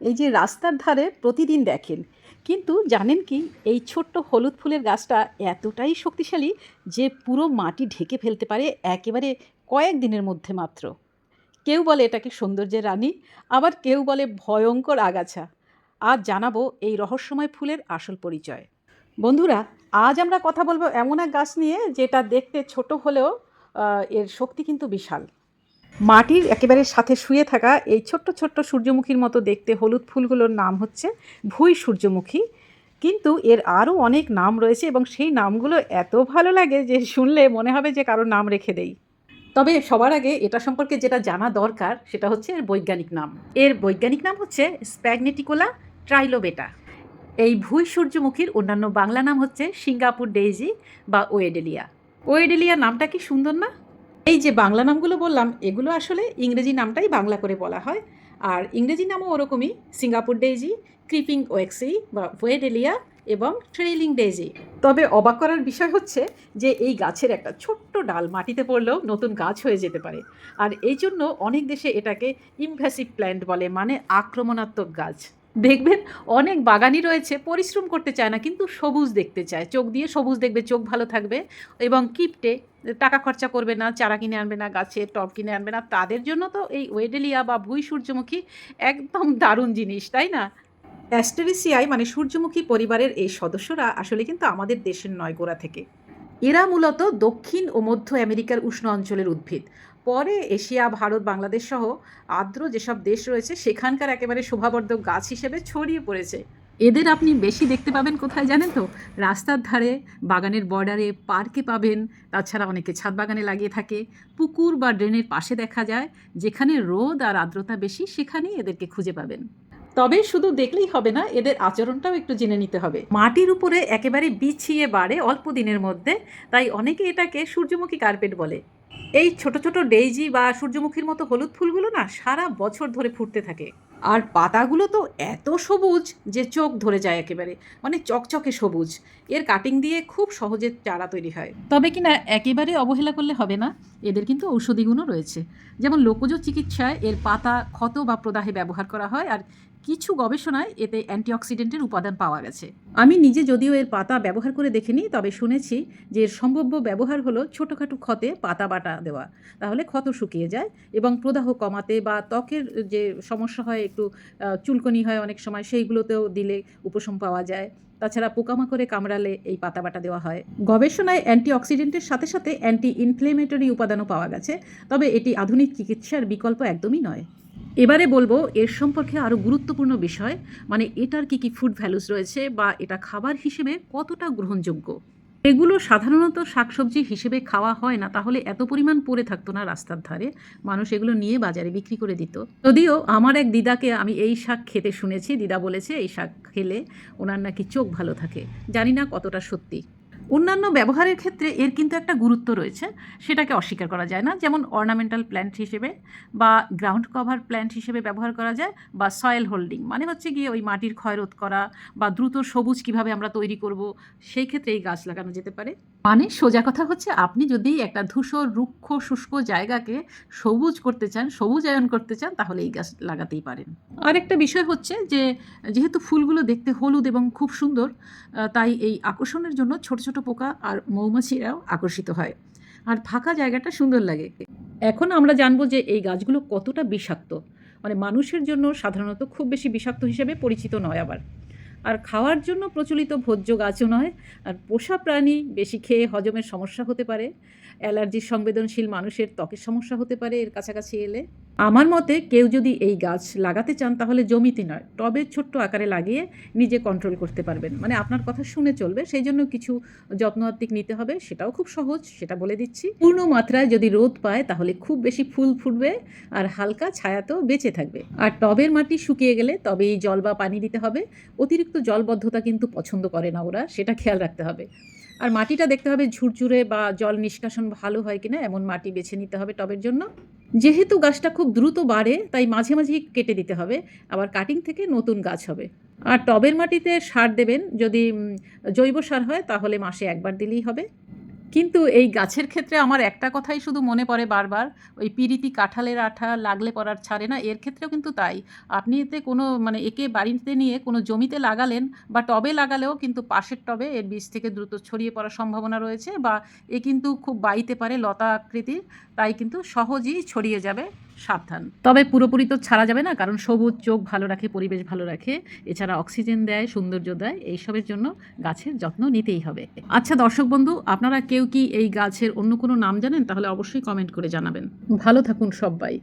এই যে রাস্তার ধারে প্রতিদিন দেখেন, কিন্তু জানেন কি, এই ছোট্ট হলুদ ফুলের গাছটা এতটাই শক্তিশালী যে পুরো মাটি ঢেকে ফেলতে পারে একেবারে কয়েক দিনের মধ্যে মাত্র। কেউ বলে এটাকে সৌন্দর্যের রানী, আবার কেউ বলে ভয়ঙ্কর আগাছা। আজ জানাবো এই রহস্যময় ফুলের আসল পরিচয়। বন্ধুরা, আজ আমরা কথা বলবো এমন এক গাছ নিয়ে যেটা দেখতে ছোট হলেও এর শক্তি কিন্তু বিশাল। মাটির একেবারে সাথে শুয়ে থাকা এই ছোট্ট ছোট্ট সূর্যমুখীর মতো দেখতে হলুদ ফুলগুলোর নাম হচ্ছে ভুঁই সূর্যমুখী। কিন্তু এর আরও অনেক নাম রয়েছে এবং সেই নামগুলো এত ভালো লাগে যে শুনলে মনে হবে যে কারোর নাম রেখে দেই। তবে সবার আগে এটা সম্পর্কে যেটা জানা দরকার সেটা হচ্ছে এর বৈজ্ঞানিক নাম। এর বৈজ্ঞানিক নাম হচ্ছে স্প্যাগনেটিকোলা ট্রাইলোবেটা। এই ভুঁই সূর্যমুখীর অন্যান্য বাংলা নাম হচ্ছে সিঙ্গাপুর ডেইজি বা ওয়েডেলিয়া। ওয়েডেলিয়া নামটা কি সুন্দর না? এই যে বাংলা নামগুলো বললাম, এগুলো আসলে ইংরেজি নামটাই বাংলা করে বলা হয়। আর ইংরেজি নামও ওরকমই, সিঙ্গাপুর ডেইজি, ক্রিপিং ওয়েক্সি বা ওয়েডেলিয়া এবং ট্রেইলিং ডেইজি। তবে অবাক করার বিষয় হচ্ছে যে এই গাছের একটা ছোট্ট ডাল মাটিতে পড়লেও নতুন গাছ হয়ে যেতে পারে। আর এই জন্য অনেক দেশে এটাকে ইনভ্যাসিভ প্ল্যান্ট বলে, মানে আক্রমণাত্মক গাছ। দেখবেন অনেক বাগানই রয়েছে পরিশ্রম করতে চায় না, কিন্তু সবুজ দেখতে চায়, চোখ দিয়ে সবুজ দেখবে, চোখ ভালো থাকবে এবং কিপটে, টাকা খরচা করবে না, চারা কিনে আনবে না, গাছের টব কিনে আনবে না। তাদের জন্য তো এই ওয়েডেলিয়া বা ভুঁই সূর্যমুখী একদম দারুণ জিনিস, তাই না? অ্যাস্টেরিসিয়ায় মানে সূর্যমুখী পরিবারের এই সদস্যরা আসলে কিন্তু আমাদের দেশের নয়, গোড়া থেকে। এরা মূলত দক্ষিণ ও মধ্য আমেরিকার উষ্ণ অঞ্চলের উদ্ভিদ। পরে এশিয়া, ভারত, বাংলাদেশ সহ আর্দ্র যেসব দেশ রয়েছে সেখানকার একেবারে শোভাবর্ধক গাছ হিসেবে ছড়িয়ে পড়েছে। এদের আপনি বেশি দেখতে পাবেন কোথায় জানেন তো? রাস্তার ধারে, বাগানের বর্ডারে, পার্কে পাবেন। তাছাড়া অনেকে ছাদ বাগানে লাগিয়ে থাকে। পুকুর বা ড্রেনের পাশে দেখা যায়। যেখানে রোদ আর আর্দ্রতা বেশি সেখানেই এদেরকে খুঁজে পাবেন। তবে শুধু দেখলেই হবে না, এদের আচরণটাও একটু জেনে নিতে হবে। মাটির উপরে একেবারে বিছিয়ে বাড়ে অল্প দিনের মধ্যে, তাই অনেকে এটাকে সূর্যমুখী কার্পেট বলে। এই ছোট ছোট ডেইজি বা সূর্যমুখীর মতো হলুদ ফুলগুলো না সারা বছর ধরে ফুটতে থাকে। আর পাতাগুলো তো এত সবুজ যে চোখ ধরে যায় একেবারে, মানে চকচকে সবুজ। এর কাটিং দিয়ে খুব সহজে চারা তৈরি হয়। তবে কিনা একেবারে অবহেলা করলে হবে না, এদের কিন্তু ঔষধি গুণও রয়েছে। যেমন লোকজ চিকিৎসায় এর পাতা ক্ষত বা প্রদাহে ব্যবহার করা হয়, আর কিছু গবেষণায় এতে অ্যান্টিঅক্সিডেন্টের উপাদান পাওয়া গেছে। আমি নিজে যদিও এর পাতা ব্যবহার করে দেখিনি, তবে শুনেছি যে এর সম্ভাব্য ব্যবহার হলো ছোটোখাটো ক্ষতে পাতা বাটা দেওয়া। তাহলে ক্ষত শুকিয়ে যায় এবং প্রদাহ কমাতে বা ত্বকের যে সমস্যা হয়, একটু চুলকনি হয় অনেক সময়, সেইগুলোতেও দিলে উপশম পাওয়া যায়। তাছাড়া পোকামাকড়ে কামড়ালে এই পাতা বাটা দেওয়া হয়। গবেষণায় অ্যান্টিঅক্সিডেন্টের সাথে সাথে অ্যান্টি ইনফ্লেমেটরি উপাদানও পাওয়া গেছে। তবে এটি আধুনিক চিকিৎসার বিকল্প একদমই নয়। এবারে বলবো এর সম্পর্কে আরও গুরুত্বপূর্ণ বিষয়, মানে এটার কী কী ফুড ভ্যালুস রয়েছে বা এটা খাবার হিসেবে কতটা গ্রহণযোগ্য। এগুলো সাধারণত শাকসবজি হিসেবে খাওয়া হয় না, তাহলে এত পরিমাণ পড়ে থাকতো না রাস্তার ধারে। মানুষ এগুলো নিয়ে বাজারে বিক্রি করে দিত। যদিও আমার এক দিদাকে আমি এই শাক খেতে শুনেছি, দিদা বলেছে এই শাক খেলে ওনার নাকি চোখ ভালো থাকে। জানি না কতটা সত্যি। অন্যান্য ব্যবহারের ক্ষেত্রে এর কিন্তু একটা গুরুত্ব রয়েছে, সেটাকে অস্বীকার করা যায় না। যেমন অর্নামেন্টাল প্ল্যান্ট হিসেবে বা গ্রাউন্ড কভার প্ল্যান্ট হিসেবে ব্যবহার করা যায়, বা সয়েল হোল্ডিং মানে হচ্ছে গিয়ে ওই মাটির ক্ষয় রোধ করা বা দ্রুত সবুজ কিভাবে আমরা তৈরি করব, সেই ক্ষেত্রে এই গাছ লাগানো যেতে পারে। মানে সোজা কথা হচ্ছে, আপনি যদি একটা ধূসর রুক্ষ শুষ্ক জায়গাকে সবুজ করতে চান, সবুজায়ন করতে চান, তাহলে এই গাছ লাগাতেই পারেন। আরেকটা বিষয় হচ্ছে যে যেহেতু ফুলগুলো দেখতে হলুদ এবং খুব সুন্দর, তাই এই আকর্ষণের জন্য ছোট ছোট পোকা আর মৌমাছিরাও আকর্ষিত হয়, আর ফাঁকা জায়গাটা সুন্দর লাগে। এখন আমরা জানবো যে এই গাছগুলো কতটা বিষাক্ত। মানে মানুষের জন্য সাধারণত খুব বেশি বিষাক্ত হিসেবে পরিচিত নয় আবার। আর খাওয়ার জন্য প্রচলিত ভোজ্য গাছও নয়। আর পোষা প্রাণী বেশি খেয়ে হজমের সমস্যা হতে পারে। অ্যালার্জির সংবেদনশীল মানুষের ত্বকের সমস্যা হতে পারে এর কাছাকাছি এলে। আমার মতে কেউ যদি এই গাছ লাগাতে চান তাহলে জমিতে নয়, টবে ছোট্ট আকারে লাগিয়ে নিজে কন্ট্রোল করতে পারবেন। মানে আপনার কথা শুনে চলবে, সেই জন্য কিছু যত্নআত্তিক নিতে হবে, সেটাও খুব সহজ, সেটা বলে দিচ্ছি। পূর্ণ মাত্রায় যদি রোদ পায় তাহলে খুব বেশি ফুল ফুটবে, আর হালকা ছায়াতেও বেঁচে থাকবে। আর টবের মাটি শুকিয়ে গেলে তবেই জল বা পানি দিতে হবে। অতিরিক্ত জলবদ্ধতা কিন্তু পছন্দ করে না ওরা, সেটা খেয়াল রাখতে হবে। আর মাটিটা দেখতে হবে ঝুরঝুরে বা জল নিষ্কাশন ভালো হয় কিনা, এমন মাটি বেছে নিতে হবে টবের জন্য। যেহেতু গাছটা খুব দ্রুত বাড়ে তাই মাঝে মাঝেই কেটে দিতে হবে, আবার কাটিং থেকে নতুন গাছ হবে। আর টবের মাটিতে সার দেবেন, যদি জৈব সার হয় তাহলে মাসে একবার দিলেই হবে। কিন্তু এই গাছের ক্ষেত্রে আমার একটা কথাই শুধু মনে পড়ে বারবার, ওই পিরিতি কাঁঠালের আঠা লাগলে পরার ছাড়ে না, এর ক্ষেত্রেও কিন্তু তাই। আপনি এতে কোনো মানে একে বাড়িতে নিয়ে কোনো জমিতে লাগালেন বা টবে লাগালেও কিন্তু পাশের টবে এর বীজ থেকে দ্রুত ছড়িয়ে পড়ার সম্ভাবনা রয়েছে, বা এ কিন্তু খুব বাইতে পারে লতা আকৃতির, তাই কিন্তু সহজেই ছড়িয়ে যাবে, সাবধান। তবে পুরোপুরি তো ছাড়া যাবে না, কারণ সবুজ চোখ ভালো রাখে, পরিবেশ ভালো রাখে, এছাড়া অক্সিজেন দেয়, সৌন্দর্য দেয়, এইসবের জন্য গাছের যত্ন নিতেই হবে। আচ্ছা দর্শক বন্ধু, আপনারা কেউ কি এই গাছের অন্য কোনো নাম জানেন? তাহলে অবশ্যই কমেন্ট করে জানাবেন। ভালো থাকুন সব্বাই।